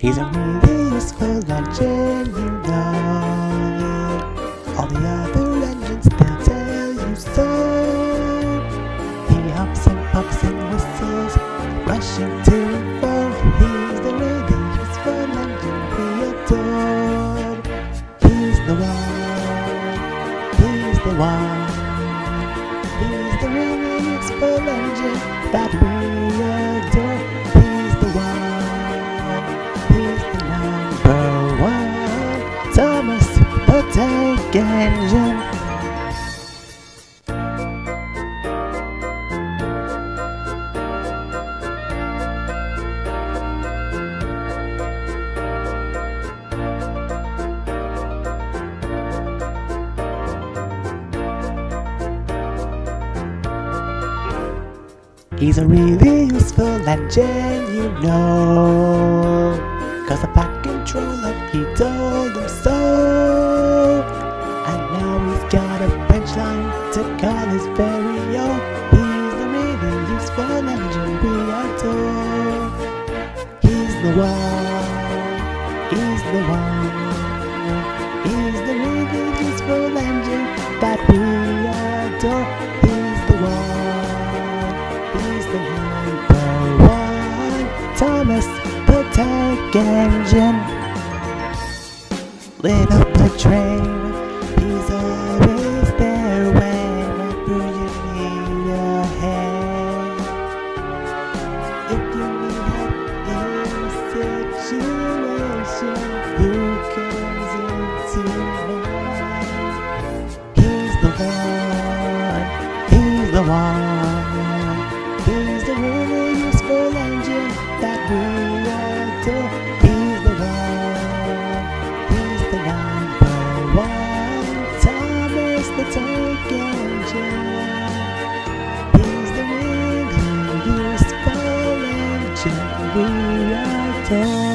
He's a really useful engine, you know. All the other engines, they'll tell you so. He hops and pops and whistles, rushing to and fro. He's the really useful engine we adore. He's the one, he's the one. He's the really useful engine that we adore. He's the one, he's the number one. Thomas the Tank Engine. He's a really useful engine, you know, 'cause the back controller, he told him so. And now he's got a bench line to call his very own. He's the really useful engine we adore. He's the one, he's the one. He's the really useful engine that we adore. He's the one, he's the number one. Thomas the Tank Engine. Lit up a train, he's always there whenever you need a hand. If you need help in a situation, who comes into mind? He's the one, he's the one. He's the really useful engine that we adore. He's the one, he's the number one. Thomas the Tank Engine. He's the really useful engine we adore.